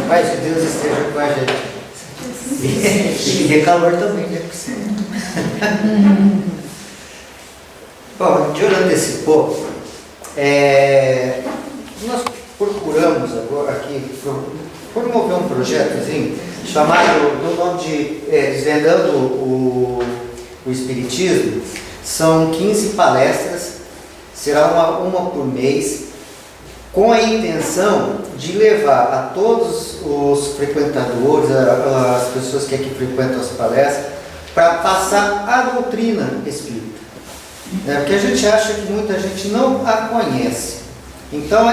paz de Deus esteja com a gente. E de calor também, né? Bom, o Júlio antecipou. Nós procuramos agora aqui promover um projetozinho chamado, do nome de Desvendando o Espiritismo. São 15 palestras, será uma por mês, com a intenção de levar a todos os frequentadores, as pessoas que aqui frequentam as palestras, para passar a doutrina espírita. Porque a gente acha que muita gente não a conhece. Então,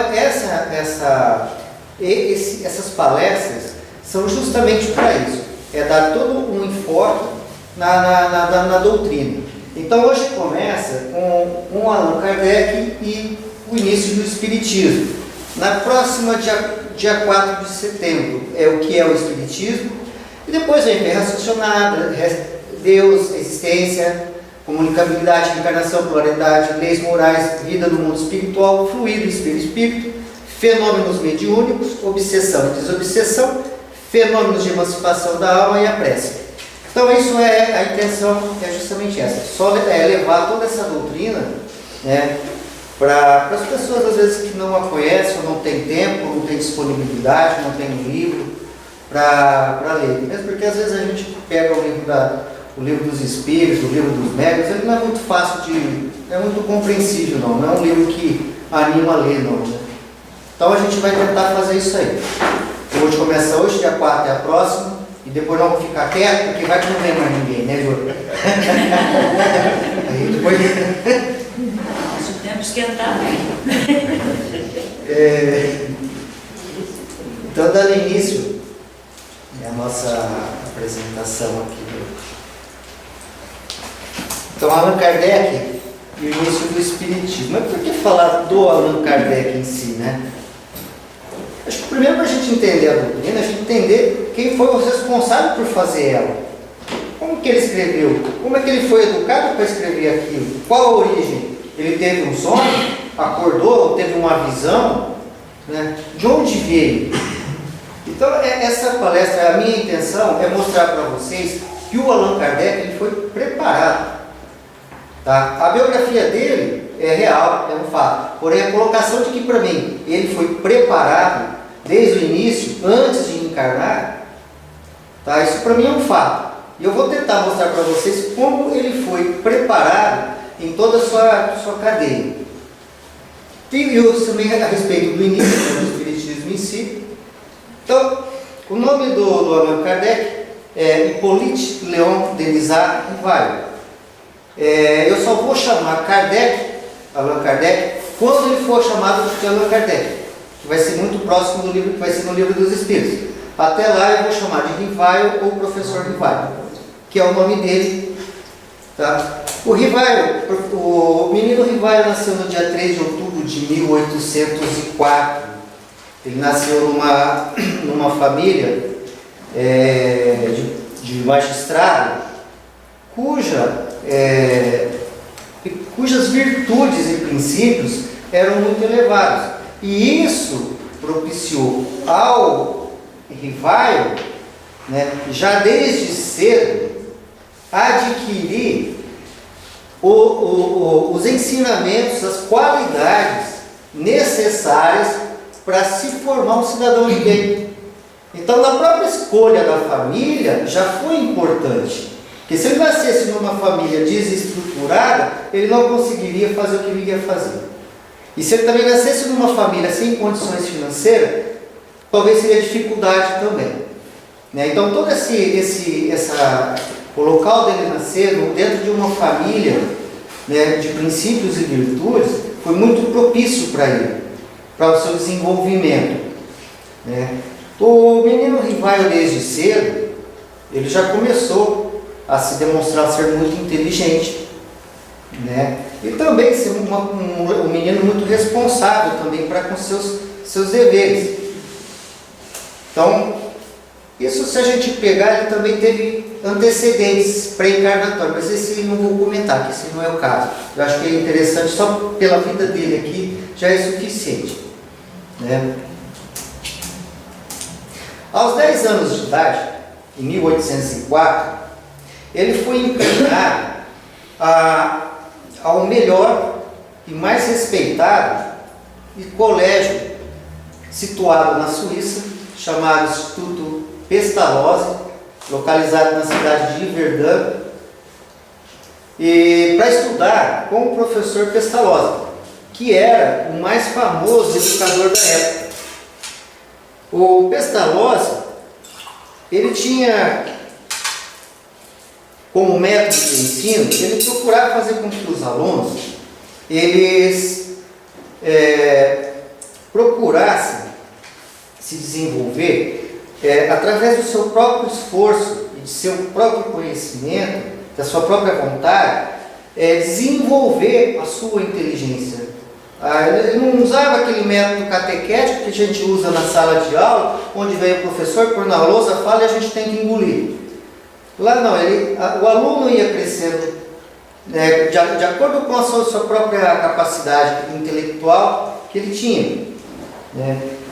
essas palestras são justamente para isso. É dar todo um enfoque na doutrina. Então, hoje começa com Allan Kardec e o início do Espiritismo. Na próxima, dia 4 de setembro, é o que é o Espiritismo. E depois vem Fé Raciocinada, Deus, existência, comunicabilidade, encarnação, pluralidade, leis morais, vida do mundo espiritual, fluido, espírito, fenômenos mediúnicos, obsessão e desobsessão, fenômenos de emancipação da alma e a prece. Então, isso a intenção é justamente essa, só levar toda essa doutrina, né, para as pessoas, às vezes, que não a conhecem, ou não tem tempo, não tem disponibilidade, não tem um livro para ler. Mesmo porque, às vezes, a gente pega o livro dos Espíritos, o livro dos Médiuns, ele não é muito fácil não é muito compreensível, não é um livro que anima a ler, não, né? Então, a gente vai tentar fazer isso aí. Hoje começa hoje, dia 4 é a próxima. E depois nós vamos ficar quietos, porque vai que não vem mais ninguém, né, Júlio? Aí depois... Se o tempo esquentar, Então, dando início à nossa apresentação aqui. Então, Allan Kardec e o início do Espiritismo. Mas por que falar do Allan Kardec em si, né? Acho que primeiro, para a gente entender a doutrina, a gente entender quem foi o responsável por fazer ela. Como que ele escreveu? Como é que ele foi educado para escrever aquilo? Qual a origem? Ele teve um sonho? Acordou? Teve uma visão? Né? De onde veio? Então, essa palestra, a minha intenção é mostrar para vocês que o Allan Kardec ele foi preparado. Tá? A biografia dele é real, é um fato. Porém, a colocação de que, para mim, ele foi preparado desde o início, antes de encarnar, tá? Isso para mim é um fato. E eu vou tentar mostrar para vocês como ele foi preparado em toda a sua cadeia. E eu também a respeito do início do Espiritismo em si. Então, o nome do Allan Kardec é Hippolyte Léon Denisard Rivail. Eu só vou chamar Allan Kardec, quando ele for chamado de Allan Kardec, que vai ser muito próximo do livro, que vai ser no Livro dos Espíritos. Até lá eu vou chamar de Rivail ou Professor Rivail, que é o nome dele. Tá? O menino Rivail nasceu no dia 3 de outubro de 1804. Ele nasceu numa família de magistrado, cujas virtudes e princípios eram muito elevados. E isso propiciou ao Rivail, né, já desde cedo, adquirir os ensinamentos, as qualidades necessárias para se formar um cidadão de bem. Então, na própria escolha da família, já foi importante. Porque se ele nascesse numa família desestruturada, ele não conseguiria fazer o que ele ia fazer. E se ele também nascesse numa família sem condições financeiras, talvez seria dificuldade também. Né? Então, todo o local dele nascer dentro de uma família, né, de princípios e virtudes, foi muito propício para ele, para o seu desenvolvimento. Né? O menino Rivail, desde cedo, ele já começou a se demonstrar ser muito inteligente, né? E também ser um menino muito responsável também para com seus deveres. Então, isso, se a gente pegar, ele também teve antecedentes pré-encarnatórios, mas esse não vou comentar, que esse não é o caso. Eu acho que é interessante, só pela vida dele aqui já é suficiente, né? Aos 10 anos de idade, em 1804, ele foi encaminhado ao melhor e mais respeitado colégio situado na Suíça, chamado Instituto Pestalozzi, localizado na cidade de Verdun, e para estudar com o professor Pestalozzi, que era o mais famoso educador da época. O Pestalozzi, ele tinha como método de ensino, ele procurava fazer com que os alunos, eles procurassem se desenvolver através do seu próprio esforço e de seu próprio conhecimento, da sua própria vontade, desenvolver a sua inteligência. Ele não usava aquele método catequético que a gente usa na sala de aula, onde vem o professor, põe na lousa, fala e a gente tem que engolir. Lá não, o aluno ia crescendo de acordo com a sua própria capacidade intelectual que ele tinha.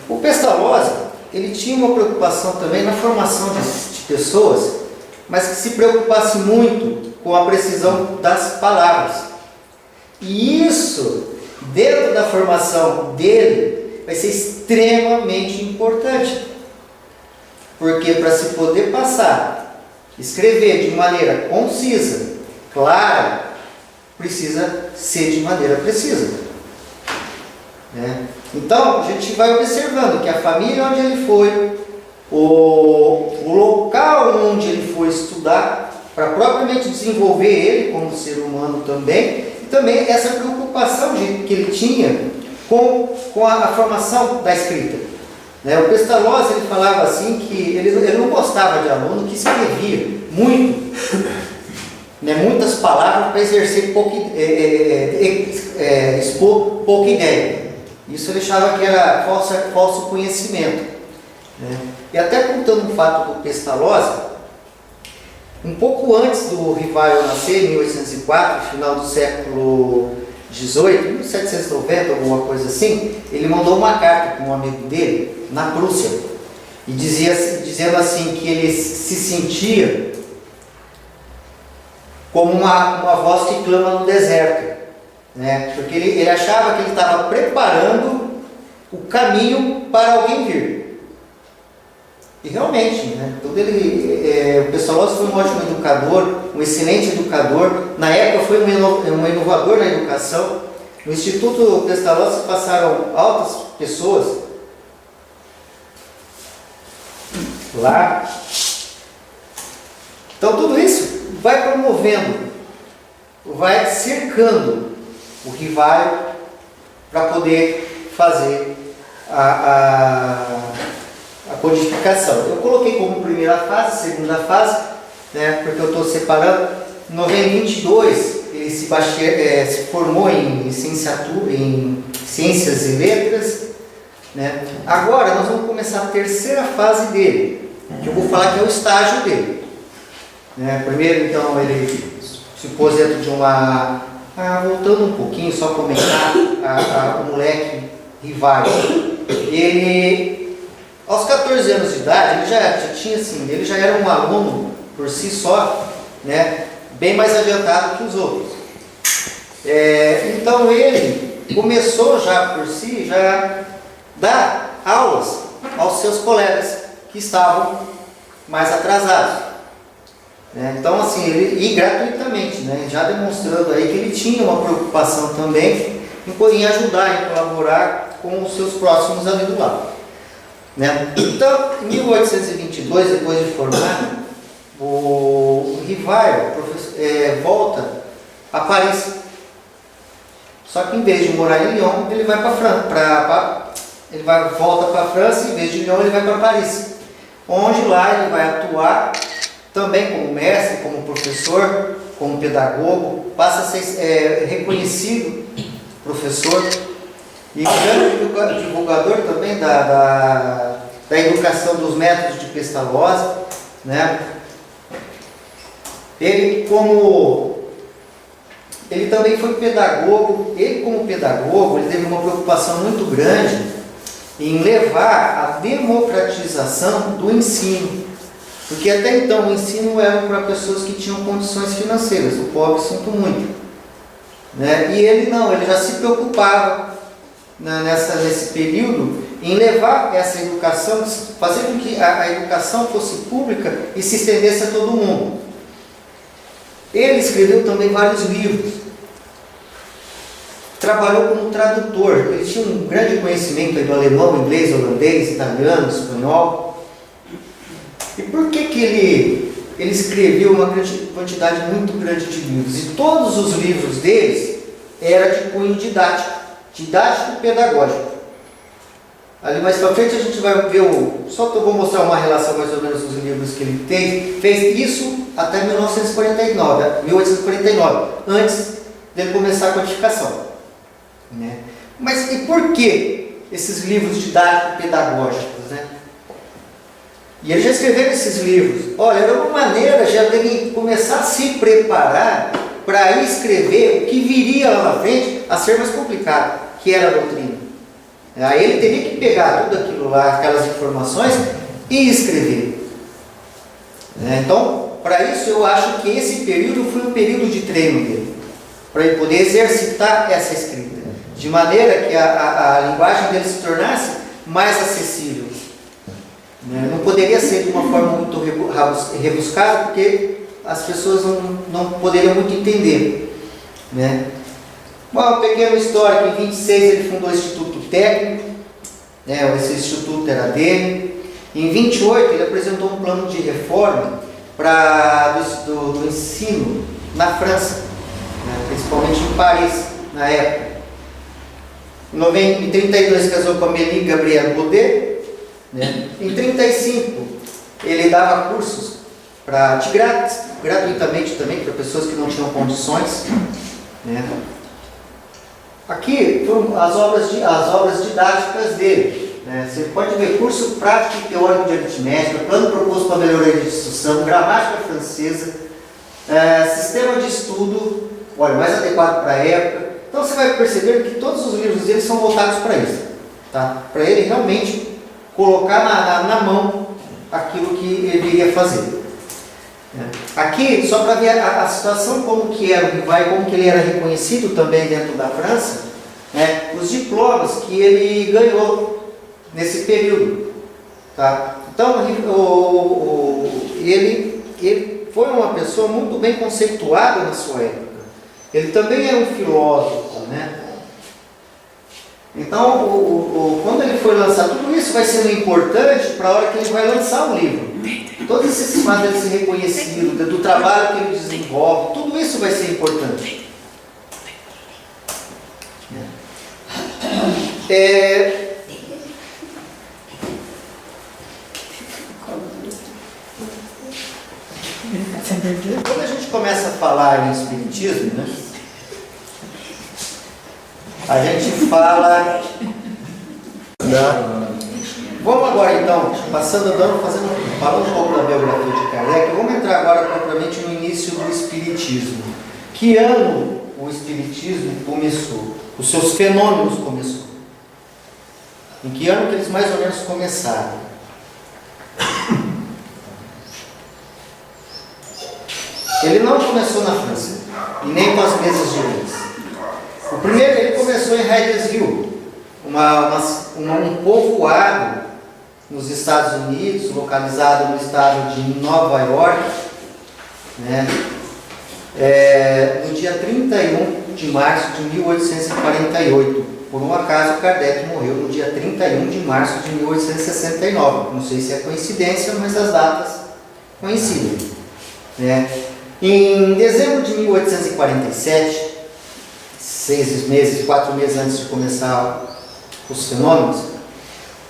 O Pestalozzi, ele tinha uma preocupação também na formação de pessoas, mas que se preocupasse muito com a precisão das palavras. E isso, dentro da formação dele, vai ser extremamente importante. Porque para se poder passar, escrever de maneira concisa, clara, precisa ser de maneira precisa. Então, a gente vai observando que a família onde ele foi, o local onde ele foi estudar, para propriamente desenvolver ele como ser humano também, e também essa preocupação que ele tinha com a formação da escrita. O Pestalozzi, ele falava assim que ele não gostava de aluno que escrevia muito, muitas palavras para exercer expor pouca ideia. Isso ele achava que era falso conhecimento. E até contando um fato do Pestalozzi, um pouco antes do Rivaio nascer, em 1804, final do século XVIII, 1790, alguma coisa assim, ele mandou uma carta para um amigo dele, na Prússia, e dizendo assim que ele se sentia como uma voz que clama no deserto, porque ele achava que ele estava preparando o caminho para alguém vir. E realmente, o Pestalozzi foi um ótimo educador, um excelente educador. Na época foi um inovador na educação. No Instituto Pestalozzi passaram altas pessoas lá. Então tudo isso vai promovendo, vai cercando o Rivaio para poder fazer a codificação. Eu coloquei como primeira fase, segunda fase, porque eu estou separando. Em 1922, ele se formou em licenciatura, em Ciências e Letras. Agora, nós vamos começar a terceira fase dele, que eu vou falar que é o estágio dele. Primeiro, então, ele se pôs dentro de uma... voltando um pouquinho, só comentar, o moleque Rivaio. Ele... Aos 14 anos de idade, ele já era um aluno por si só, bem mais adiantado que os outros. Então ele começou já por si, já dar aulas aos seus colegas que estavam mais atrasados. Então assim, e gratuitamente, já demonstrando aí que ele tinha uma preocupação também em ajudar, em colaborar com os seus próximos ali do lado. Então, em 1822, depois de formado, o Rivaio volta a Paris. Só que em vez de morar em Lyon, ele vai volta para a França, e em vez de Lyon ele vai para Paris, onde lá ele vai atuar também como mestre, como professor, como pedagogo, passa a ser reconhecido professor e grande divulgador também da educação dos métodos de Pestalozzi, Ele também foi pedagogo. Ele como pedagogo, ele teve uma preocupação muito grande em levar a democratização do ensino. Porque até então o ensino era para pessoas que tinham condições financeiras, o pobre sinto muito. Né? E ele não, ele já se preocupava nesse período em levar essa educação, fazer com que a educação fosse pública e se estendesse a todo mundo. Ele escreveu também vários livros. Trabalhou como tradutor. Ele tinha um grande conhecimento do alemão, inglês, holandês, italiano, espanhol. E por que ele escreveu uma quantidade muito grande de livros? E todos os livros deles eram de cunho didático e pedagógico. Ali mais para frente a gente vai ver vou mostrar uma relação mais ou menos dos livros que ele fez isso até 1849, antes dele começar a codificação. Né? Mas e por que esses livros didático-pedagógicos? Né? E ele já escreveu esses livros. Olha, era uma maneira já dele começar a se preparar para escrever o que viria lá na frente a ser mais complicado, que era a doutrina. Aí ele teria que pegar tudo aquilo lá, aquelas informações, e escrever. Então, para isso eu acho que esse período foi um período de treino dele, para ele poder exercitar essa escrita, de maneira que a linguagem dele se tornasse mais acessível. Não poderia ser de uma forma muito rebuscada, porque as pessoas não poderiam muito entender. Né? Bom, uma pequena história, que em 26 ele fundou o Instituto Técnico, né? Esse instituto era dele. Em 28 ele apresentou um plano de reforma do ensino na França, né? Principalmente em Paris, na época. Em 32 casou com a Amélie Gabrielle Baudet. Né? Em 35 ele dava cursos gratuitamente também para pessoas que não tinham condições. Né? Aqui foram as obras didáticas dele. Né? Você pode ver curso prático e teórico de aritmética, plano proposto para melhoria de instrução, gramática francesa, sistema de estudo, mais adequado para a época. Então você vai perceber que todos os livros dele são voltados para isso. Tá? Para ele realmente colocar na mão aquilo que ele iria fazer. Aqui, só para ver a situação como que era o Rivail, como que ele era reconhecido também dentro da França, né, os diplomas que ele ganhou nesse período. Tá? Então, ele foi uma pessoa muito bem conceituada na sua época. Ele também era um filósofo, né? Então, quando ele foi lançar, tudo isso vai sendo importante para a hora que ele vai lançar o livro. Todos esses fatos dele ser reconhecido, do trabalho que ele desenvolve, tudo isso vai ser importante. Quando a gente começa a falar em espiritismo, né? A gente fala. Vamos agora então, falando um pouco da biografia de Kardec, vamos entrar agora propriamente no início do Espiritismo. Que ano o Espiritismo começou? Os seus fenômenos começou? Em que ano que eles mais ou menos começaram? Ele não começou na França, e nem com as mesas de leis. O primeiro, ele começou em Hydesville, um povoado nos Estados Unidos, localizado no estado de Nova York, né? No dia 31 de março de 1848. Por um acaso, Kardec morreu no dia 31 de março de 1869. Não sei se é coincidência, mas as datas coincidem. Né? Em dezembro de 1847, 4 meses antes de começar os fenômenos,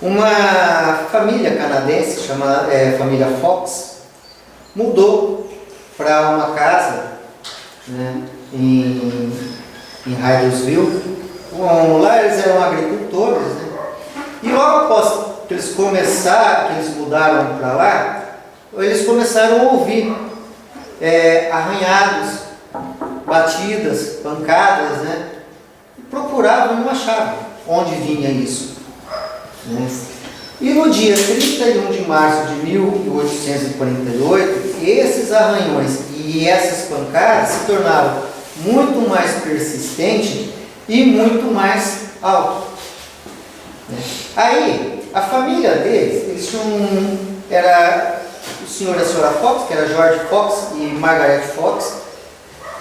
uma família canadense, chamada família Fox, mudou para uma casa, né, em Hydesville. Lá eles eram agricultores, né? E logo após que eles mudaram para lá, eles começaram a ouvir arranhados, batidas, pancadas, né? E procuravam e não achavam onde vinha isso. né? E no dia 31 de março de 1848, esses arranhões e essas pancadas se tornaram muito mais persistentes e muito mais altos. Aí, a família deles, eles tinham, era o senhor e a senhora Fox, que era George Fox e Margaret Fox,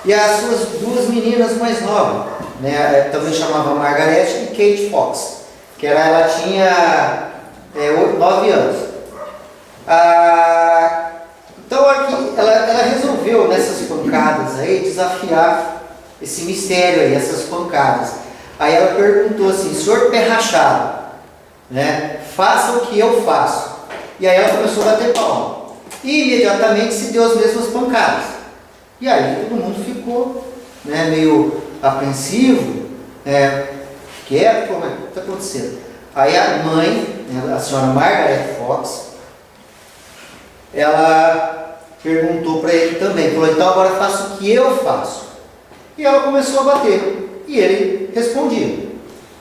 e as suas duas meninas mais novas, né, também chamava Margaret e Kate Fox, que ela tinha 9 anos. Então aqui, ela resolveu nessas pancadas aí desafiar esse mistério aí, essas pancadas. Aí ela perguntou assim: senhor pé rachado, né, faça o que eu faço. E aí ela começou a bater palma. E imediatamente se deu as mesmas pancadas. E aí todo mundo ficou, né, meio apreensivo, quieto, como é que está acontecendo? Aí a mãe, né, a senhora Margaret Fox, ela perguntou para ele também, falou: então agora faça o que eu faço. E ela começou a bater. E ele respondia,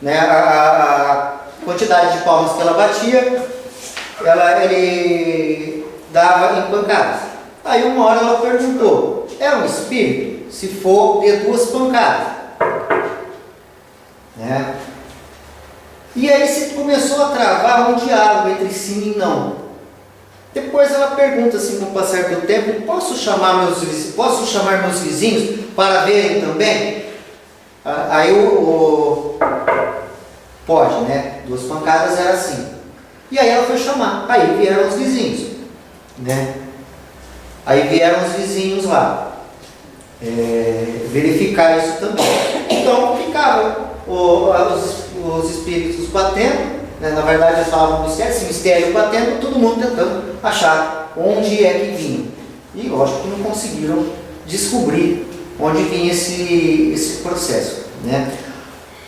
né, a quantidade de palmas que ela batia, ele dava em pancadas. Aí uma hora ela perguntou: é um espírito? Se for, dê 2 pancadas, né? E aí se começou a travar um diálogo entre sim e não. Depois ela pergunta assim, com o passar do tempo: posso chamar meus vizinhos para verem também? Aí pode, né? 2 pancadas era assim. E aí ela foi chamar. Aí vieram os vizinhos, né? Aí vieram os vizinhos lá verificar isso também. Então ficavam os espíritos batendo, né? Na verdade eles falavam esse mistério batendo, todo mundo tentando achar onde é que vinha. E lógico que não conseguiram descobrir onde vinha esse processo, né?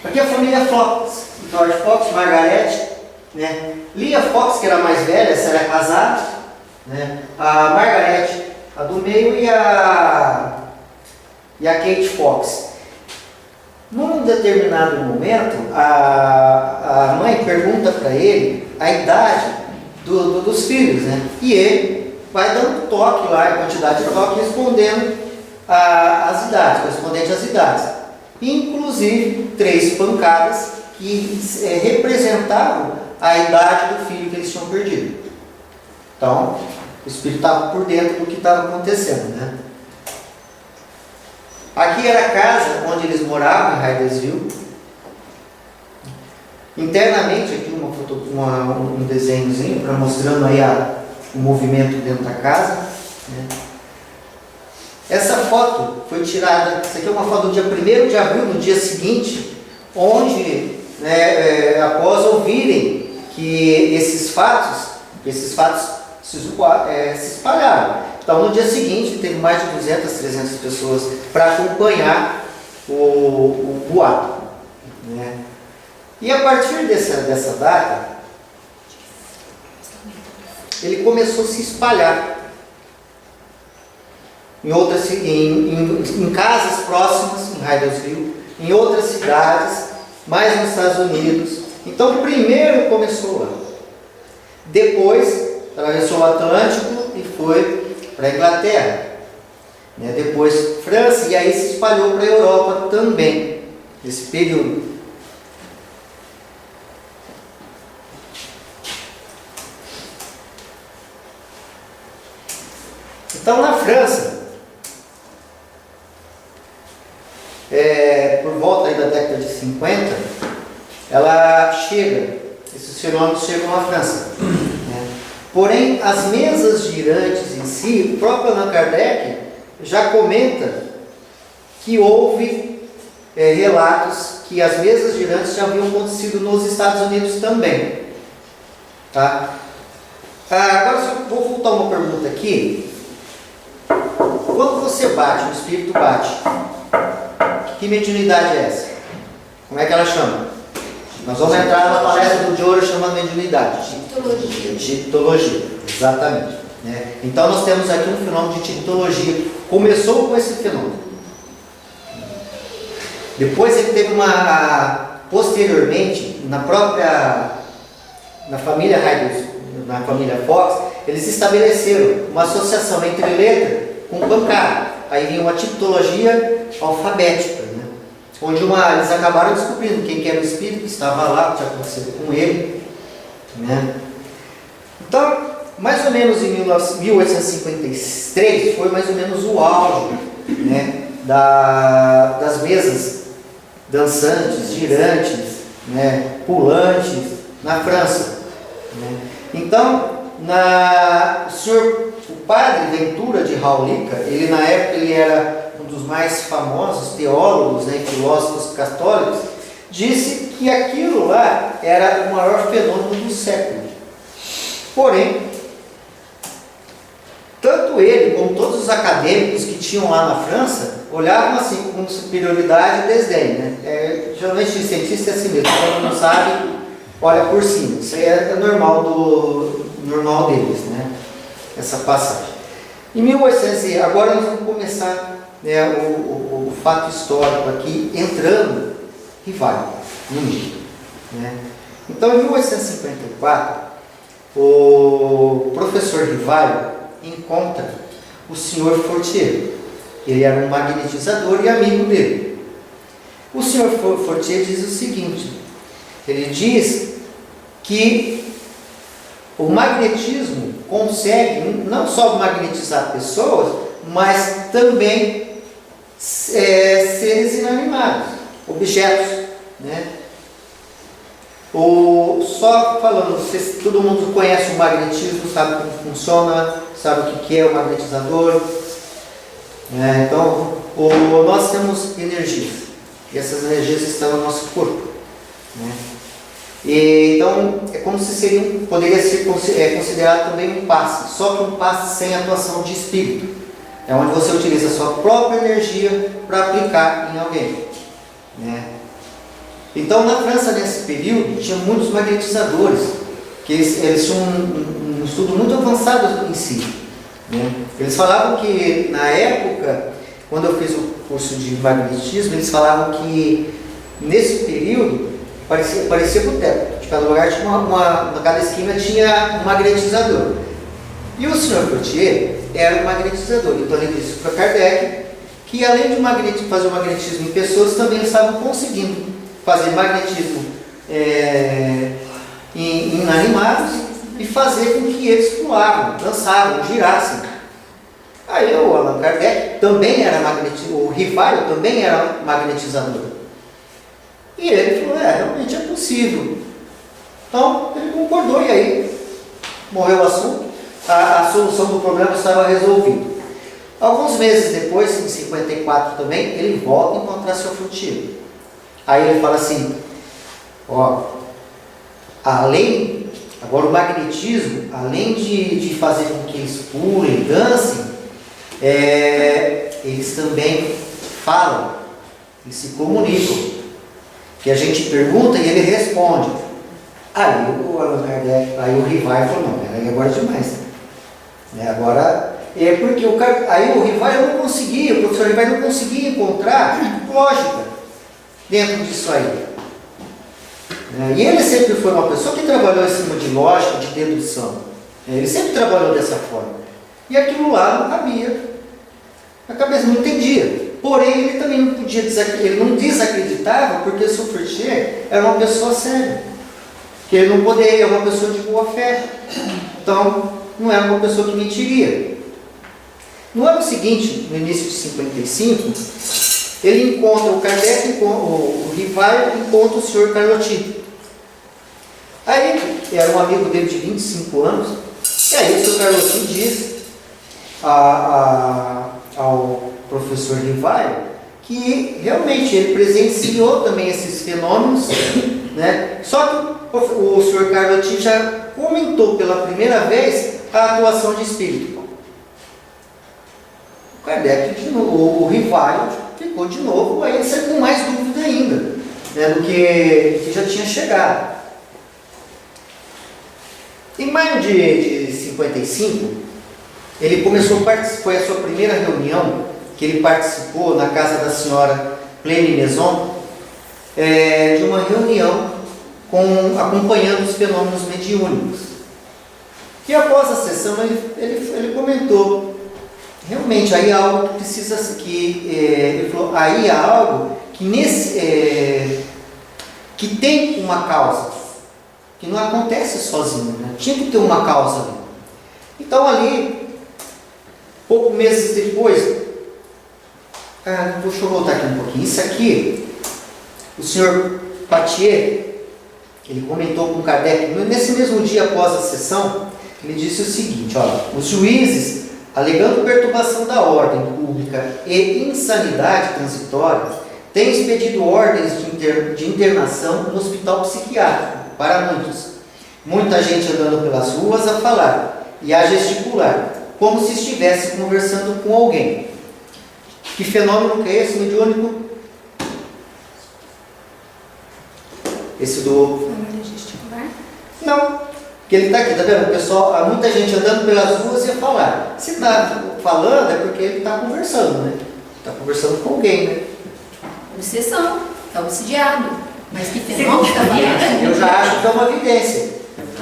Aqui a família Fox, George Fox, Margaret, né? Lia Fox, que era a mais velha, essa era casada, né? A Margaret, a do meio, e a Kate Fox. Num determinado momento, a mãe pergunta para ele a idade dos filhos, né? E ele vai dando toque lá, a quantidade de toque, respondendo as idades, correspondente às idades. Inclusive 3 pancadas que representavam a idade do filho que eles tinham perdido. Então, o espírito estava por dentro do que estava acontecendo, né? Aqui era a casa onde eles moravam, em Hydesville. Internamente, aqui um desenhozinho para mostrando aí o movimento dentro da casa, né? Essa foto foi tirada, isso aqui é uma foto do dia 1º de abril, no dia seguinte, onde, né, após ouvirem que esses fatos se espalharam. Então, no dia seguinte, teve mais de 200, 300 pessoas para acompanhar o boato, né? E a partir dessa data, ele começou a se espalhar em casas próximas, em Hydesville, em outras cidades, mais nos Estados Unidos. Então, primeiro começou lá. Depois, atravessou o Atlântico e foi para a Inglaterra, né? Depois França, e aí se espalhou para a Europa também, nesse período. Então, na França, por volta aí da década de 50, esses fenômenos chegam à França, né? Porém, as mesas girantes em si, o próprio Allan Kardec já comenta que houve relatos que as mesas girantes já haviam acontecido nos Estados Unidos também, tá? Agora eu vou voltar uma pergunta aqui. Quando você bate, o espírito bate, que mediunidade é essa? Como é que ela chama? Nós vamos entrar numa palestra do Diogo chamada mediunidade. Tictologia. Tictologia, exatamente, né? Então nós temos aqui um fenômeno de tictologia. Começou com esse fenômeno. Depois ele teve posteriormente, na própria na família Heidel, na família Fox, eles estabeleceram uma associação entre letra com bancário. Aí vinha uma tipologia alfabética, né? Onde eles acabaram descobrindo quem que era o espírito que estava lá, o que tinha acontecido com ele, né? Então, mais ou menos em 1853 foi mais ou menos o auge, né, das mesas dançantes, girantes, né, pulantes na França, né? Então, o padre Ventura de Raulica, ele na época ele era um dos mais famosos teólogos, né, filósofos católicos, disse que aquilo lá era o maior fenômeno do século. Porém, tanto ele como todos os acadêmicos que tinham lá na França olhavam assim com superioridade e desdém, né? Geralmente o cientista é assim mesmo, quando não sabe, olha por cima. Isso aí é normal deles, né? Essa passagem. Em 1800, agora nós vamos começar, né, o fato histórico aqui, entrando Rivaio no meio, né? Então, em 1854, o professor Rivaio encontra o senhor Fortier. Ele era um magnetizador e amigo dele. O senhor Fortier diz o seguinte: ele diz que o magnetismo consegue não só magnetizar pessoas, mas também seres inanimados, objetos, né? Só falando, todo mundo conhece o magnetismo, sabe como funciona, sabe o que é o magnetizador, né? Então, nós temos energias, e essas energias estão no nosso corpo, né? Então, é como se poderia ser considerado também um passe, só que um passe sem atuação de espírito. É onde você utiliza a sua própria energia para aplicar em alguém, né? Então, na França, nesse período, tinha muitos magnetizadores, que eles tinham um estudo muito avançado em si, né? Eles falavam que, na época, quando eu fiz o curso de magnetismo, eles falavam que, nesse período, parecia boteco. De cada lugar tinha cada esquina tinha um magnetizador. E o senhor Fortier era um magnetizador. Então ele disse para Kardec que, além de fazer o magnetismo em pessoas, também eles estavam conseguindo fazer magnetismo em animais e fazer com que eles pulavam, dançavam, girassem. Aí o Allan Kardec também era magnetizador, o Rivaio também era magnetizador. E ele falou, realmente é possível. Então, ele concordou e aí morreu o assunto, a solução do problema estava resolvida. Alguns meses depois, em 54 também, ele volta a encontrar seu Fortier. Aí ele fala assim, agora o magnetismo, além de fazer com que eles pulem, dancem, eles também falam, eles se comunicam. Que a gente pergunta e ele responde. Aí o Allan Kardec, aí o Rivaio falou, não, agora é demais. Agora, porque aí o Rivaio não conseguia, o professor Rivaio não conseguia encontrar lógica dentro disso aí. E ele sempre foi uma pessoa que trabalhou em cima de lógica, de dedução. Ele sempre trabalhou dessa forma. E aquilo lá não cabia. A cabeça não entendia. Porém, ele também não podia ele não desacreditava, porque o seu Fortier era uma pessoa séria. Que ele não poderia, era uma pessoa de boa fé. Então, não era uma pessoa que mentiria. No ano seguinte, no início de 55, ele encontra o Kardec, o Rivaio encontra o senhor Carlotti. Aí, era um amigo dele de 25 anos, e aí o senhor Carlotti diz ao professor Rivaio que realmente ele presenciou também esses fenômenos, né? Só que o senhor Carlotti já comentou pela primeira vez a atuação de espírito. O Kardec, o Rivaio, ficou de novo, aí ele com mais dúvida ainda, né, do que já tinha chegado. Em maio de 55, ele começou a participar, foi a sua primeira reunião que ele participou na casa da senhora Plene Maison, de uma reunião acompanhando os fenômenos mediúnicos. E após a sessão ele comentou, realmente aí há algo que precisa, ele falou, aí há algo que que tem uma causa, que não acontece sozinho, né? Tinha que ter uma causa ali. Então ali, poucos meses depois, deixa eu voltar aqui um pouquinho, isso aqui, o senhor Patier, ele comentou com Kardec, nesse mesmo dia após a sessão, ele disse o seguinte, olha, os juízes, alegando perturbação da ordem pública e insanidade transitória, têm expedido ordens de internação no hospital psiquiátrico para muitos. Muita gente andando pelas ruas a falar e a gesticular, como se estivesse conversando com alguém. Que fenômeno que é esse, mediúnico? Esse do... gesticular? Não, porque ele está aqui, tá vendo? O pessoal, há muita gente andando pelas ruas e a falar. Se está falando é porque ele está conversando, né? Está conversando com alguém, né? Obsessão, está obsidiado. Mas que fenômeno está falando? Eu já acho que é uma evidência.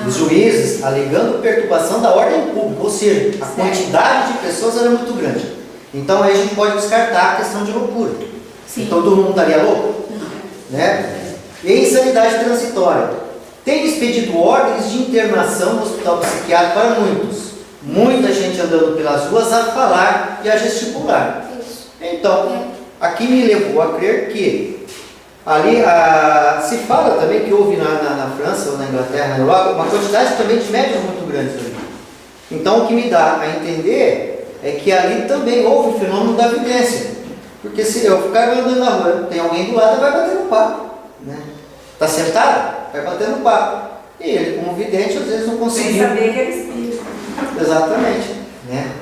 Os juízes alegando perturbação da ordem pública, ou seja, a quantidade de pessoas era muito grande. Então aí a gente pode descartar a questão de loucura. Sim. Então todo mundo estaria louco? Né? E insanidade transitória. Tem expedido ordens de internação no hospital psiquiátrico para muitos. Muita gente andando pelas ruas a falar e a gesticular. Isso. Então, aqui me levou a crer que ali se fala também que houve na França ou na Inglaterra, na Europa, uma quantidade também de médiums muito grande ali. Então, o que me dá a entender é que ali também houve o fenômeno da vidência. Porque se eu ficar andando na rua, tem alguém do lado, vai bater no papo. Está sentado? Vai bater no papo. E ele, como vidente, às vezes não conseguiu. Sem saber que era espírito. Exatamente. Né?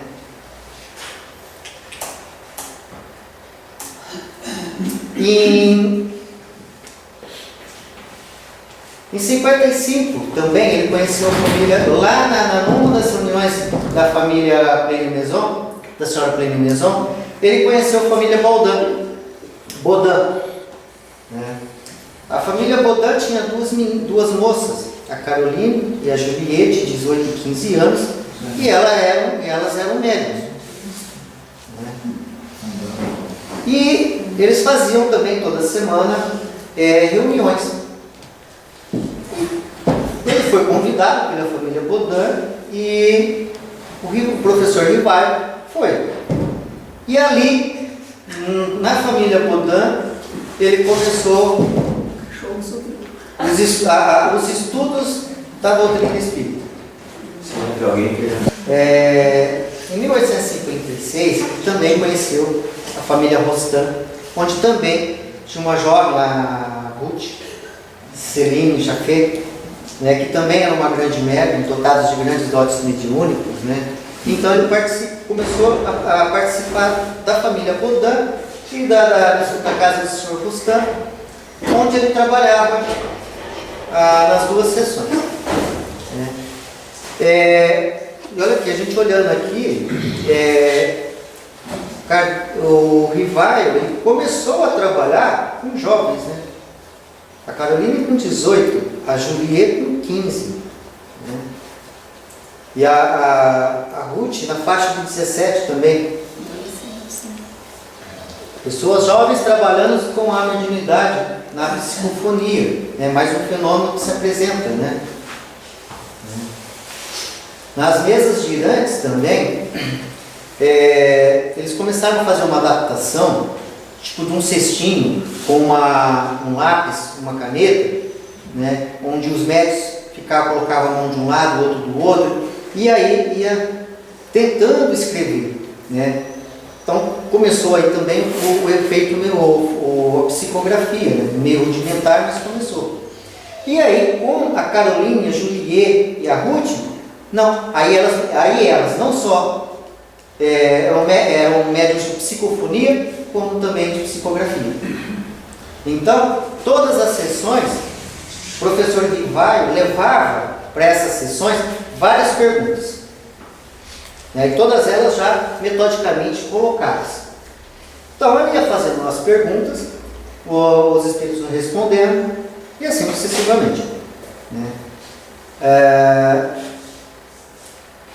Em 55 também ele conheceu a família, lá numa das reuniões da família Pleyel-Maison, da senhora Pleyel-Maison, ele conheceu a família Baudin. Né? A família Baudin tinha duas moças, a Caroline e a Juliette, 18 e 15 anos, e elas eram médiuns. Né? E eles faziam também toda semana reuniões. Ele foi convidado pela família Baudin e o professor Rivaio foi. E ali, na família Baudin, ele começou os estudos da doutrina espírita. Em 1856, ele também conheceu a família Rostand, onde também tinha uma jovem lá, Ruth Celine Jafet, né, que também era uma grande médium, dotada de grandes dotes mediúnicos, né? Então ele começou a participar da família Baudin e da casa do senhor Rostand, onde ele trabalhava nas duas sessões. Né? E olha aqui, a gente olhando aqui, o Rivaio, ele começou a trabalhar com jovens, né? A Caroline com 18, a Juliette com 15, né? E a Ruth na faixa de 17 também. Pessoas jovens trabalhando com a mediunidade na psicofonia, né? Mais um fenômeno que se apresenta, né? Nas mesas girantes também, eles começaram a fazer uma adaptação, tipo de um cestinho com um lápis, uma caneta, né? Onde os médicos colocavam a mão de um lado, o outro do outro, e aí ia tentando escrever, né? Então começou aí também o efeito, a psicografia, né? Meio rudimentar, mas começou. E aí com a Caroline, a Juliette e a Ruth, aí elas não só eram médiuns de psicofonia, como também de psicografia. Então, todas as sessões, o professor Rivaio levava para essas sessões várias perguntas, né? E todas elas já metodicamente colocadas. Então, ele ia fazendo as perguntas, os espíritos respondendo, e assim sucessivamente. né?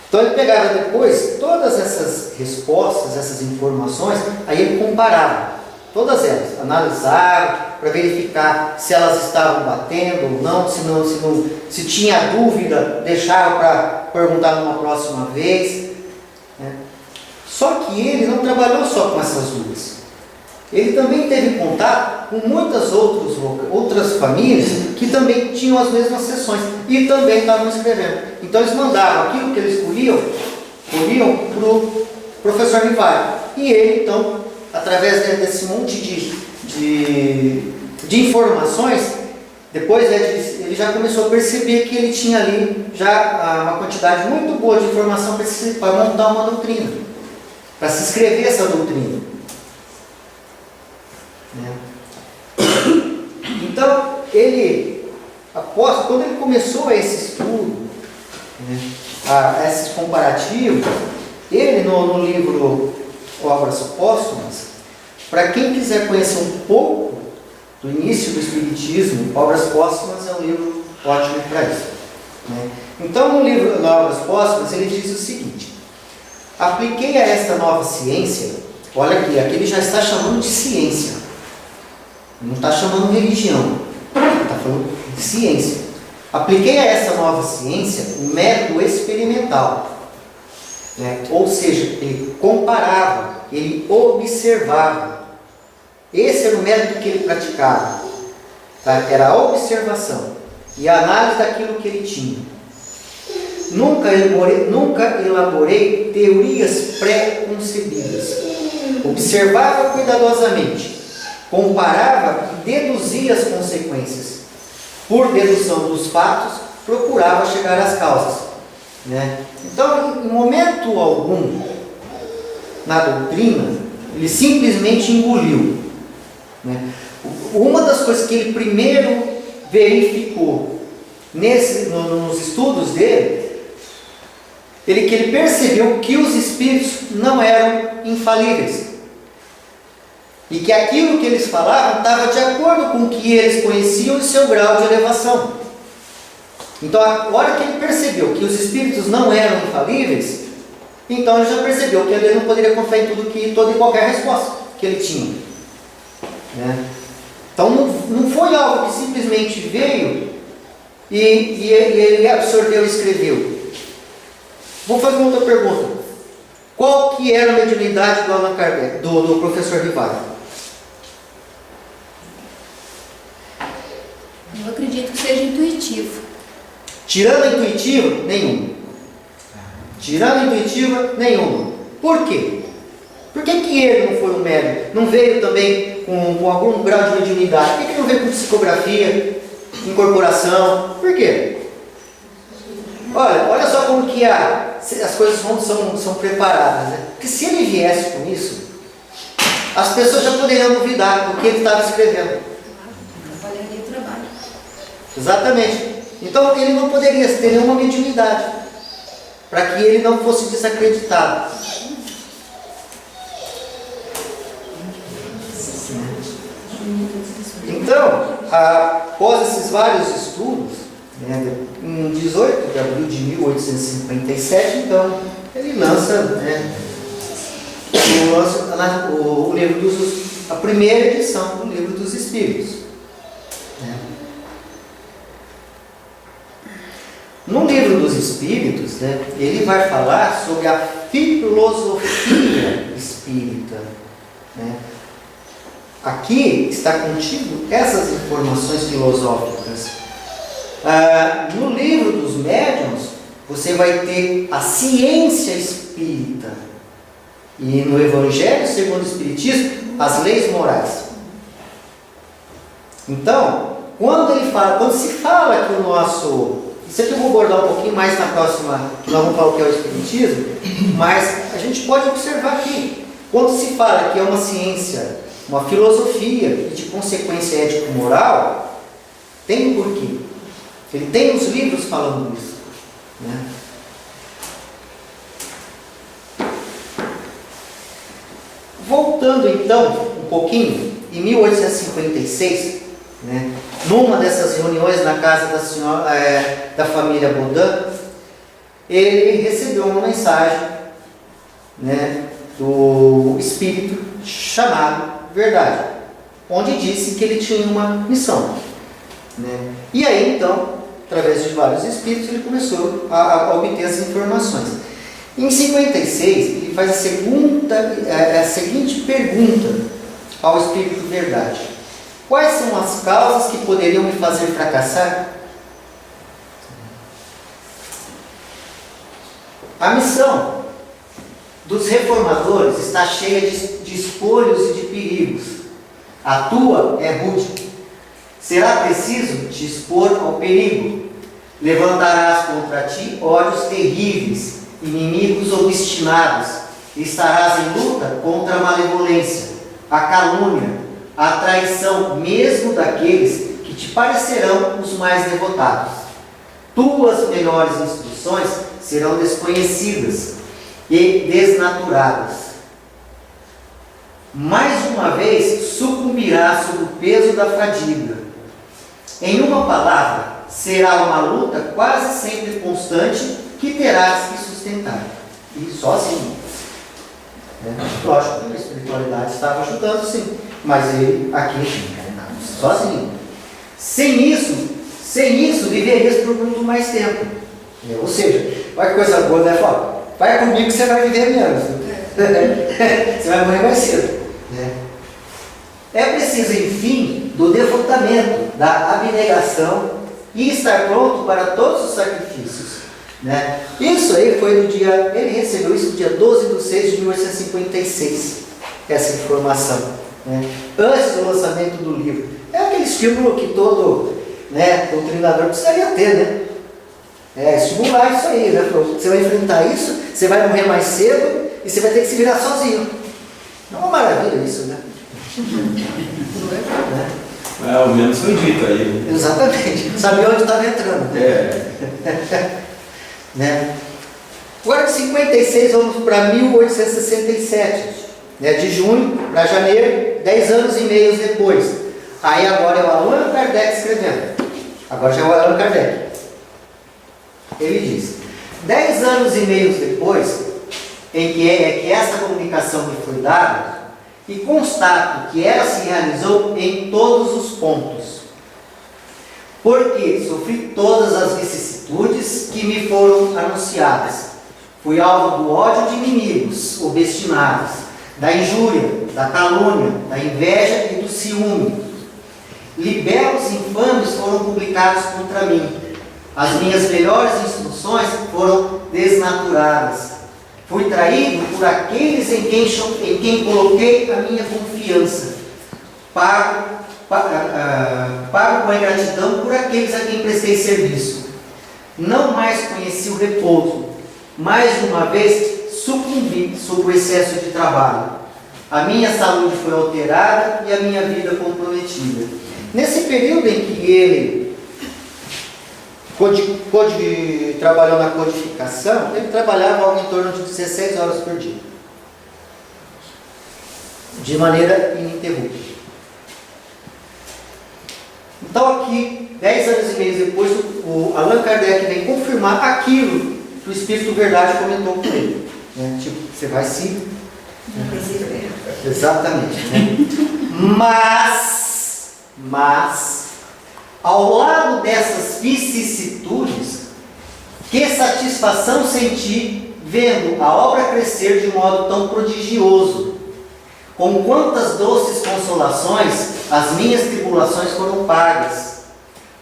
Então ele pegava depois todas essas respostas, essas informações, aí ele comparava todas elas, analisava para verificar se elas estavam batendo ou não, se tinha dúvida, deixava para perguntar numa próxima vez, né? Só que ele não trabalhou só com essas duas. Ele também teve contato com muitas outras famílias que também tinham as mesmas sessões e também estavam escrevendo. Então eles mandavam aquilo que eles colhiam para o professor Rivário. E ele, então, através desse monte de informações, depois ele já começou a perceber que ele tinha ali já uma quantidade muito boa de informação para montar uma doutrina, para se escrever essa doutrina. Então, quando ele começou esse estudo, esses comparativos, ele no livro Obras Póstumas, para quem quiser conhecer um pouco do início do Espiritismo, Obras Póstumas é um livro ótimo para isso, né? Então, no livro Obras Póstumas, ele diz o seguinte: apliquei a esta nova ciência, olha aqui ele já está chamando de ciência, não está chamando de religião, está falando de ciência. Apliquei a essa nova ciência um método experimental, né? Ou seja, ele comparava, ele observava. Esse era o método que ele praticava, tá? Era a observação e a análise daquilo que ele tinha. Nunca elaborei teorias pré-concebidas. Observava cuidadosamente, comparava e deduzia as consequências. Por dedução dos fatos, procurava chegar às causas, né? Então, em momento algum, na doutrina, ele simplesmente engoliu, né? Uma das coisas que ele primeiro verificou nos estudos dele, que ele percebeu que os espíritos não eram infalíveis. E que aquilo que eles falavam estava de acordo com o que eles conheciam e seu grau de elevação. Então, a hora que ele percebeu que os espíritos não eram infalíveis, então ele já percebeu que ele não poderia confiar em toda e qualquer resposta que ele tinha, né? Então, não foi algo que simplesmente veio e ele absorveu e escreveu. Vou fazer uma outra pergunta. Qual que era a mediunidade do Allan Kardec, do professor Rivário? Eu acredito que seja intuitivo. Tirando a intuitiva, nenhuma. Tirando a intuitiva, nenhuma. Por quê? Por que ele não foi um médium? Não veio também com algum grau de mediunidade? Por que ele não veio com psicografia, incorporação? Por quê? Olha só como que as coisas são preparadas, né? Porque se ele viesse com isso, as pessoas já poderiam duvidar do que ele estava escrevendo. Trabalharia o trabalho. Exatamente. Então ele não poderia ter nenhuma mediunidade, para que ele não fosse desacreditado. Então, após esses vários estudos, né, em 18 de abril de 1857, então, ele lança, né, o livro a primeira edição do Livro dos Espíritos, né. No Livro dos Espíritos, né, ele vai falar sobre a filosofia espírita, né. Aqui está contido essas informações filosóficas. No livro dos médiuns, você vai ter a ciência espírita. E no Evangelho segundo o Espiritismo, as leis morais. Então, quando se fala que o nosso... Isso aqui eu vou abordar um pouquinho mais na próxima, que nós vamos falar o que é o Espiritismo, mas a gente pode observar aqui. Quando se fala que é uma ciência, uma filosofia e de consequência ético-moral, tem um porquê. Ele tem os livros falando isso, né? Voltando então um pouquinho, em 1856, né? Numa dessas reuniões na casa da família Baudin, ele recebeu uma mensagem, né, do Espírito chamado Verdade, onde disse que ele tinha uma missão, né? E aí então, através de vários espíritos, ele começou a obter as informações. Em 56, ele faz a seguinte pergunta ao Espírito Verdade: quais são as causas que poderiam me fazer fracassar? A missão dos reformadores está cheia de escolhos e de perigos. A tua é rude. Será preciso te expor ao perigo. Levantarás contra ti ódios terríveis, inimigos obstinados. Estarás em luta contra a malevolência, a calúnia, a traição, mesmo daqueles que te parecerão os mais devotados. Tuas melhores instruções serão desconhecidas e desnaturadas. Mais uma vez sucumbirás sob o peso da fadiga. Em uma palavra, será uma luta quase sempre constante que terás que sustentar. E sozinho. Lógico que a espiritualidade estava ajudando, sim, mas ele aqui sozinho. Sem isso, viverias por muito mais tempo. Ou seja, olha que coisa boa, né? Fala, vai comigo que você vai viver menos. Você vai morrer mais cedo. É preciso, enfim, do devotamento, da abnegação e estar pronto para todos os sacrifícios. Isso aí foi no dia, ele recebeu isso no dia 12/6 de 1856, essa informação, antes do lançamento do livro. É aquele estímulo que todo doutrinador precisaria ter, estimular isso aí, você vai enfrentar isso, você vai morrer mais cedo e você vai ter que se virar sozinho. É uma maravilha isso, né? Ao menos foi dito aí. Exatamente, sabia onde estava entrando. Agora de 56 vamos para 1867, de junho para janeiro, 10 anos e meio depois. Aí agora é o Allan Kardec escrevendo. Agora já é o Allan Kardec. Ele diz: 10 anos e meio depois, em que essa comunicação me foi dada, e constato que ela se realizou em todos os pontos, porque sofri todas as vicissitudes que me foram anunciadas. Fui alvo do ódio de inimigos obstinados, da injúria, da calúnia, da inveja e do ciúme. Libelos infames foram publicados contra mim. As minhas melhores instruções foram desnaturadas. Fui traído por aqueles em quem coloquei a minha confiança. Pago com a ingratidão por aqueles a quem prestei serviço. Não mais conheci o repouso. Mais uma vez sucumbi sob o excesso de trabalho. A minha saúde foi alterada e a minha vida comprometida. Nesse período em que ele trabalhou na codificação, ele trabalhava algo em torno de 16 horas por dia, de maneira ininterrupta. Então aqui, 10 anos e meio depois, o Allan Kardec vem confirmar aquilo que o Espírito Verdade comentou com ele. Tipo, você vai se... Exatamente. Mas, ao lado dessas vicissitudes, que satisfação senti vendo a obra crescer de modo tão prodigioso. Com quantas doces consolações as minhas tribulações foram pagas.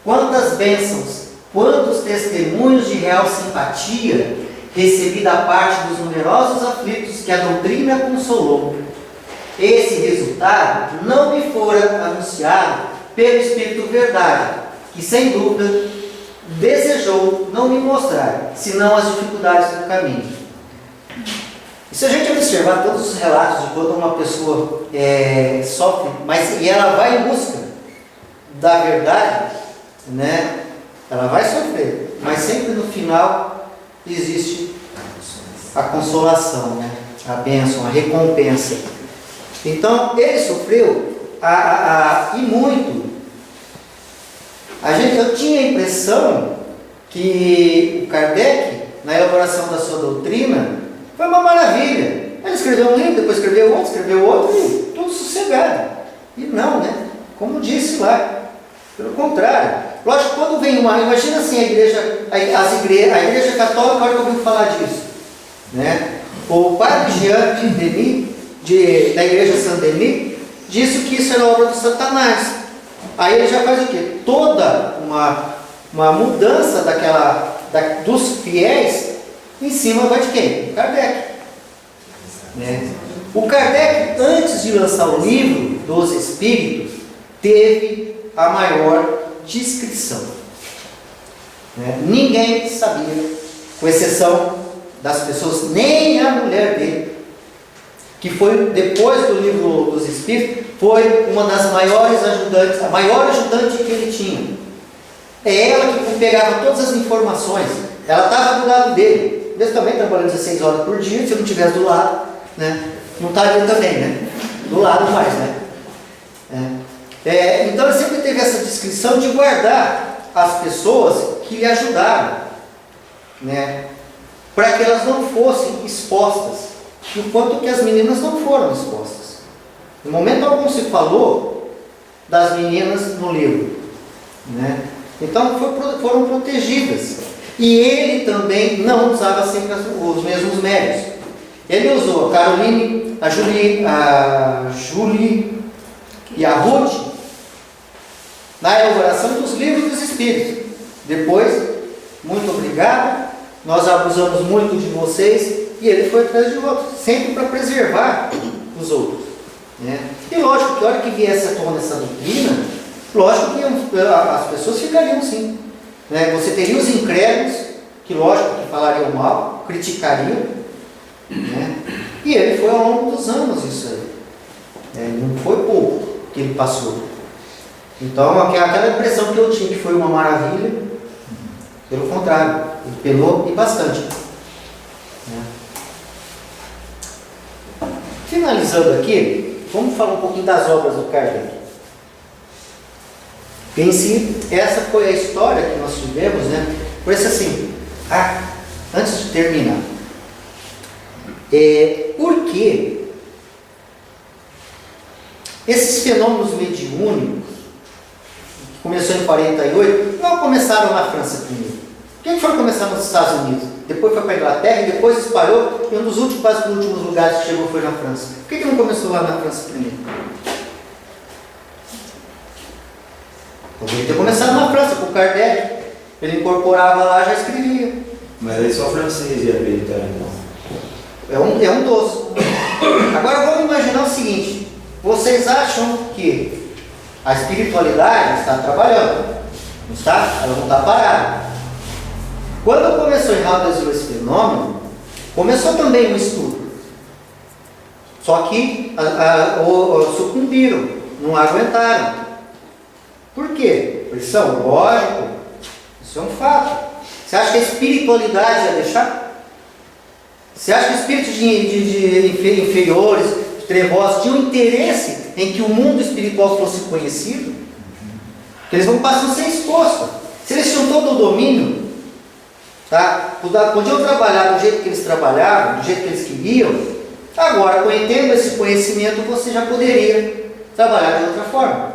Quantas bênçãos, quantos testemunhos de real simpatia recebi da parte dos numerosos aflitos que a doutrina consolou. Esse resultado não me fora anunciado pelo Espírito Verdade, que sem dúvida desejou não me mostrar, senão as dificuldades do caminho. E se a gente observar todos os relatos de quando uma pessoa sofre, e ela vai em busca da verdade, ela vai sofrer, mas sempre no final existe a consolação, a bênção, a recompensa. Então ele sofreu e muito Eu tinha a impressão que o Kardec, na elaboração da sua doutrina, foi uma maravilha. Ele escreveu um livro, depois escreveu outro e tudo sossegado. E não, né? Como disse lá, pelo contrário. Lógico, quando vem imagina assim a igreja católica, olha que eu ouvi falar disso, né? O padre Jean Denis, da igreja Saint-Denis, disse que isso era obra do Satanás. Aí ele já faz o quê? Toda uma mudança dos fiéis em cima vai de quem? O Kardec. Né? O Kardec, antes de lançar o livro dos Espíritos, teve a maior discrição. Né? Ninguém sabia, com exceção das pessoas, nem a mulher dele, que foi, depois do livro dos Espíritos, foi uma das maiores ajudantes, a maior ajudante que ele tinha. É ela que pegava todas as informações. Ela estava do lado dele, mesmo também trabalhando 16 horas por dia. Se eu não estivesse do lado, né, não estaria também, né? Do lado mais, né? Então ele sempre teve essa discrição de guardar as pessoas que lhe ajudaram, né, para que elas não fossem expostas, enquanto que as meninas não foram expostas. No momento algum se falou das meninas no livro, né? Então foram protegidas. E ele também não usava sempre os mesmos médios. Ele usou a Caroline, a Julie e a Ruth na elaboração dos livros dos Espíritos. Depois, muito obrigado, nós abusamos muito de vocês, e ele foi atrás de outros, sempre para preservar os outros, né? E lógico que a hora que viesse a tona essa doutrina, lógico que as pessoas ficariam sim, né? Você teria os incrédulos, que lógico que falariam mal, criticariam, né? E ele foi ao longo dos anos isso aí, não foi pouco que ele passou. Então aquela impressão que eu tinha que foi uma maravilha, pelo contrário, ele penou e bastante, né? Finalizando aqui, vamos falar um pouquinho das obras do Kardec. Em si, essa foi a história que nós tivemos, né? Por isso assim, antes de terminar, por que esses fenômenos mediúnicos, que começou em 48, não começaram na França primeiro? Por que foram começar nos Estados Unidos? Depois foi para a Inglaterra e depois espalhou, e um dos últimos, quase dos últimos lugares que chegou foi na França. Por que não começou lá na França primeiro? Poderia ter começado na França, com o Kardec. Ele incorporava lá, já escrevia. Mas aí só francês ia acreditar, então. É um dos. Agora vamos imaginar o seguinte: vocês acham que a espiritualidade está trabalhando? Não está? Ela não está parada. Quando começou em Raul esse fenômeno, começou também um estudo. Só que sucumbiram, não aguentaram. Por quê? Pressão, lógico, isso é um fato. Você acha que a espiritualidade ia deixar? Você acha que espíritos de inferiores, de trevosos, tinham interesse em que o mundo espiritual fosse conhecido? Porque eles vão passar a ser expostos. Se eles tinham todo o domínio, tá? Podiam trabalhar do jeito que eles trabalhavam, do jeito que eles queriam. Agora, tendo esse conhecimento, você já poderia trabalhar de outra forma,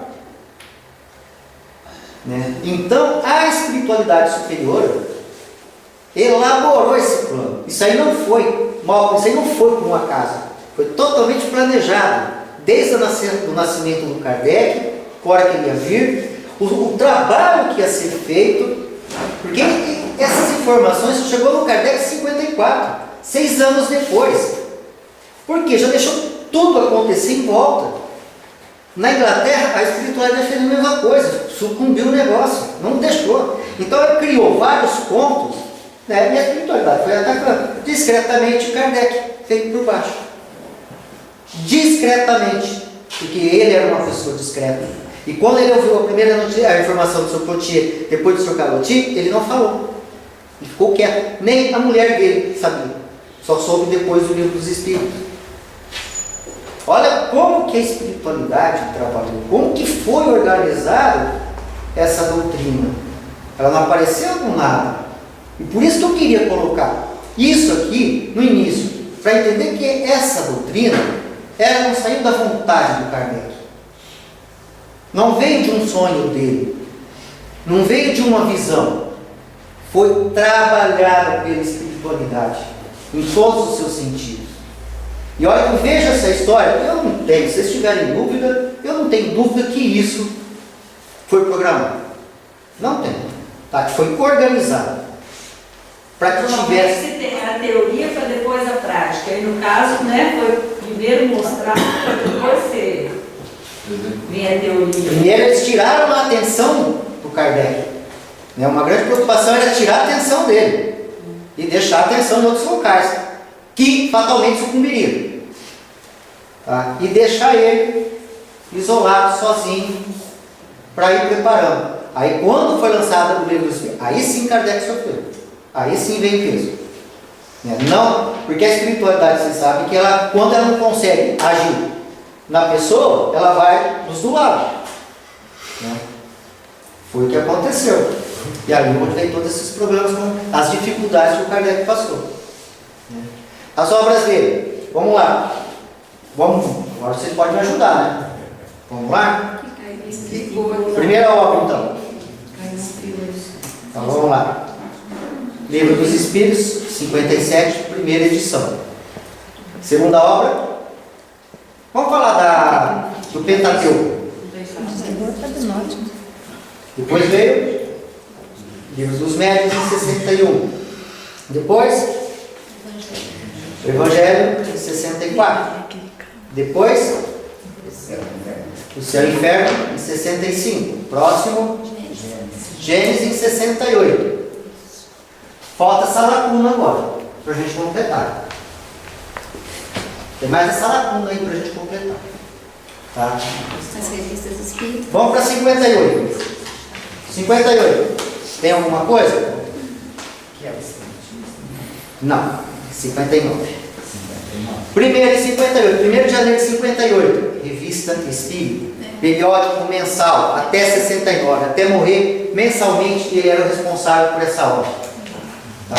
né? Então, a espiritualidade superior elaborou esse plano. Isso aí não foi por um acaso. Foi totalmente planejado. Desde o nascimento do Kardec, a hora que ele ia vir, o trabalho que ia ser feito, porque essas informações só chegou no Kardec em 54, 6 anos depois. Porque já deixou tudo acontecer em volta. Na Inglaterra, a espiritualidade fez a mesma coisa, sucumbiu o negócio, não deixou. Então ele criou vários pontos, né? E a espiritualidade foi atacando discretamente o Kardec, feito por baixo. Discretamente, porque ele era uma pessoa discreta. E quando ele ouviu a primeira notícia, a informação do seu Cloutier, depois do seu Calotti, ele não falou. Ele ficou quieto. Nem a mulher dele sabia. Só soube depois do livro dos Espíritos. Olha como que a espiritualidade trabalhou, como que foi organizado essa doutrina. Ela não apareceu do nada. E por isso que eu queria colocar isso aqui no início, para entender que essa doutrina, ela não saiu da vontade do Kardec. Não veio de um sonho dele. Não veio de uma visão. Foi trabalhada pela espiritualidade, em todos os seus sentidos. E olha, eu vejo essa história, eu não tenho, se vocês tiverem dúvida, eu não tenho dúvida que isso foi programado. Não tenho. Tá? Que foi organizado. Para que tivesse. Se tem a teoria para depois a prática. E no caso, né, foi primeiro mostrar para depois ser. Vem a teoria. Primeiro eles tiraram a atenção do Kardec. Né? Uma grande preocupação era tirar a atenção dele e deixar a atenção em outros locais, que fatalmente sucumbiriam. Tá? E deixar ele isolado, sozinho, para ir preparando. Aí quando foi lançado o livro dos Espíritos, aí sim Kardec sofreu. Aí sim vem peso. Né? Não, porque a espiritualidade, você sabe que ela, quando ela não consegue agir na pessoa, ela vai nos do lado. Né? Foi o que aconteceu. E aí onde tem todos esses problemas, com as dificuldades que o Kardec passou. Né? As obras dele, vamos lá. Agora vocês podem me ajudar, né? Vamos lá? Primeira obra, então. Então vamos lá. Livro dos Espíritos, 57, primeira edição. Segunda obra. Vamos falar do Pentateuco. Depois veio Livro dos Médiuns, em 61. Depois, o Evangelho, em 64. Depois, o Céu e o Inferno, em 65. Próximo, Gênesis, em 68. Falta essa lacuna agora, para a gente completar. Tem mais essa lacuna aí para a gente completar. Tá? As revistas espíritas. Vamos para 58. 58. Tem alguma coisa? Não. 59. Primeiro em 58. 1º de janeiro de 58. Revista Espírita. Periódico mensal. Até 69. Até morrer, mensalmente, ele era o responsável por essa obra. Tá?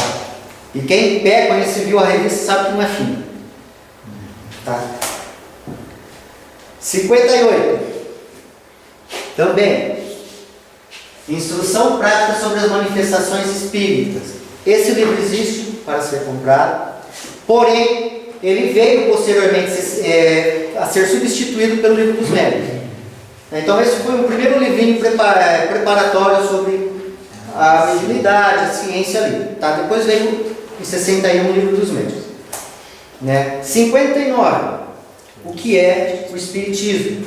E quem conhece, viu a revista, sabe que não é fim. Tá? 58. Também. Instrução prática sobre as manifestações espíritas. Esse livro existe para ser comprado, porém, ele veio posteriormente a ser substituído pelo Livro dos Médiuns. Então, esse foi o primeiro livrinho preparatório sobre a mediunidade, a ciência ali. Tá? Depois veio, em 61, o Livro dos Médiuns. Né? 59. O que é o Espiritismo?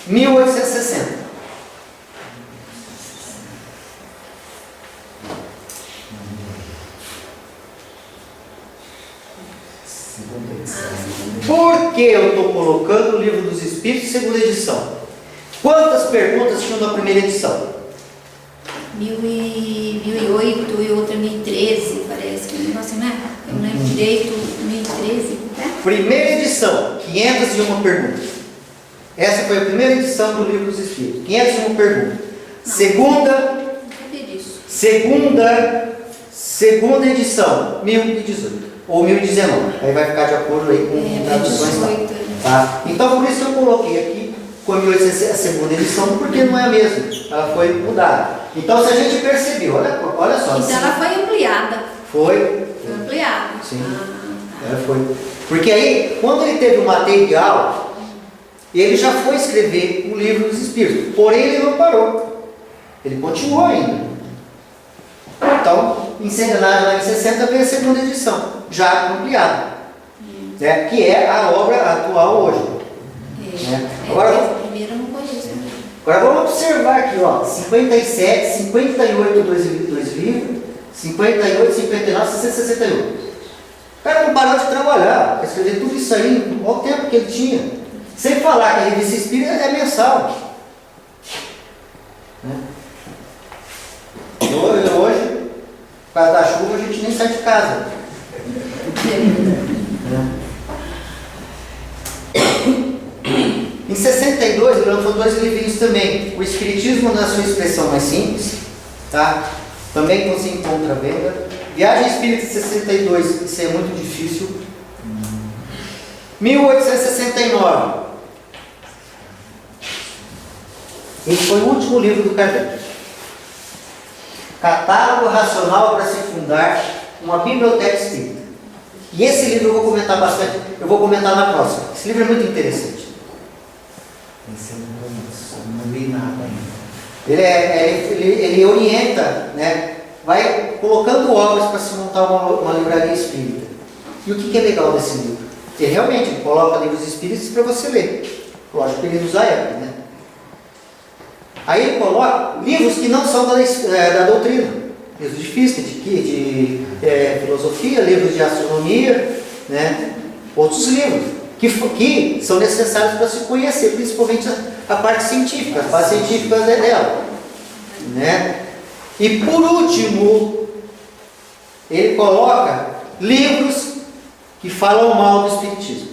1860. Por que eu estou colocando o Livro dos Espíritos, segunda edição? Quantas perguntas tinham na primeira edição? 1008 e outra 1013, parece que o negócio, né? Eu não lembro direito, 1013, né? Primeira edição, 501 perguntas. Essa foi a primeira edição do Livro dos Espíritos, 501 perguntas. Segunda edição, 1018 ou 1019. Aí vai ficar de acordo aí com traduções lá. Tá? Então por isso que eu coloquei aqui com a 1860 a segunda edição, porque não é a mesma. Ela foi mudada. Então se a gente percebeu, olha só. Então ela foi ampliada. Foi ampliada. Sim. Ela foi. Porque aí, quando ele teve o material, ele já foi escrever o Livro dos Espíritos. Porém, ele não parou. Ele continuou ainda. Então, em 60 veio a segunda edição, já ampliada. Né? Que é a obra atual hoje. Né? Agora, primeiro eu não conheço. Agora vamos observar aqui, ó, 57, 58, dois livros, 58, 59, 60, 61. O cara não parou de trabalhar para escrever tudo isso aí, olha o tempo que ele tinha. Sem falar que a revista Espírita é mensal. Né? Hoje, por causa da chuva, a gente nem sai de casa. Em 62, 62, ele lançou 2 livrinhos também. O Espiritismo na sua expressão mais simples, tá? Também você encontra à venda. Viagem Espírita 62, isso é muito difícil. 1869. Esse foi o último livro do Kardec. Catálogo Racional para se fundar uma biblioteca espírita. E esse livro eu vou comentar bastante, eu vou comentar na próxima. Esse livro é muito interessante. Esse eu não li nada ainda. Ele orienta, né? Vai colocando obras para se montar uma livraria espírita. E o que é legal desse livro? Ele realmente coloca livros espíritas para você ler. Lógico que ele usa a época, né? Aí ele coloca livros que não são da doutrina. Livros de física, de filosofia, livros de astronomia, né? Outros livros que são necessários para se conhecer, principalmente a parte científica, as bases científicas dela, né? E por último, ele coloca livros que falam mal do Espiritismo.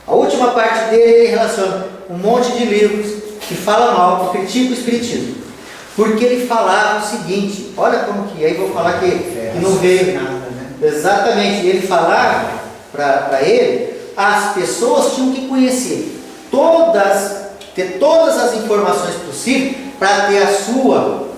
A última parte dele ele relaciona um monte de livros que falam mal, que criticam o Espiritismo. Porque ele falava o seguinte, olha como que, aí vou falar que não veio nada, né? Exatamente, ele falava para ele, as pessoas tinham que conhecer ter todas as informações possíveis para ter a sua,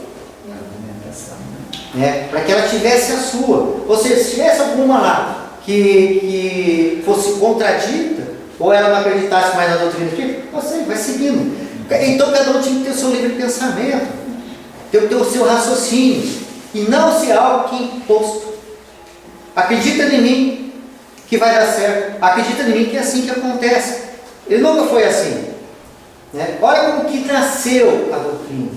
né? Para que ela tivesse a sua. Ou seja, se tivesse alguma lá que fosse contradita, ou ela não acreditasse mais na doutrina espírita, você vai seguindo. Então cada um tinha que ter o seu livre pensamento, ter o seu raciocínio, e não ser algo que é imposto. Acredita em mim que vai dar certo, acredita em mim que é assim que acontece. Ele nunca foi assim, né? Olha como que nasceu a doutrina,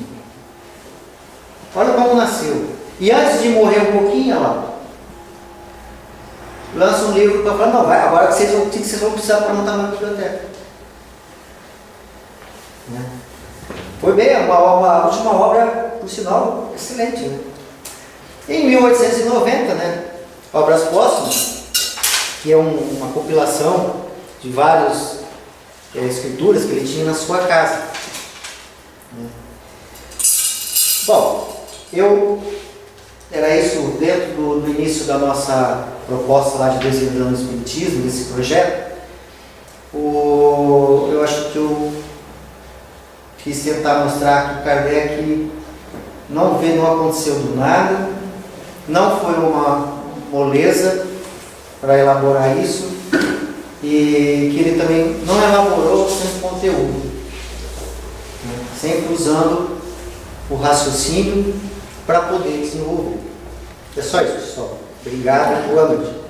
olha como nasceu. E antes de morrer um pouquinho, lá, lança um livro para falar, não, vai, agora que vocês vão precisar para montar uma biblioteca, né? Foi bem, uma última obra, por sinal, excelente, né? Em 1890, né, Obras Póstumas, que é uma compilação de várias escrituras que ele tinha na sua casa, né? Bom, era isso dentro do início da nossa proposta lá de Desvendando o Espiritismo, desse projeto. Eu acho que eu quis tentar mostrar que Kardec não aconteceu do nada, não foi uma moleza para elaborar isso, e que ele também não elaborou sem conteúdo, né? Sempre usando o raciocínio para poder desenvolver. É só isso, pessoal. Obrigado e boa noite.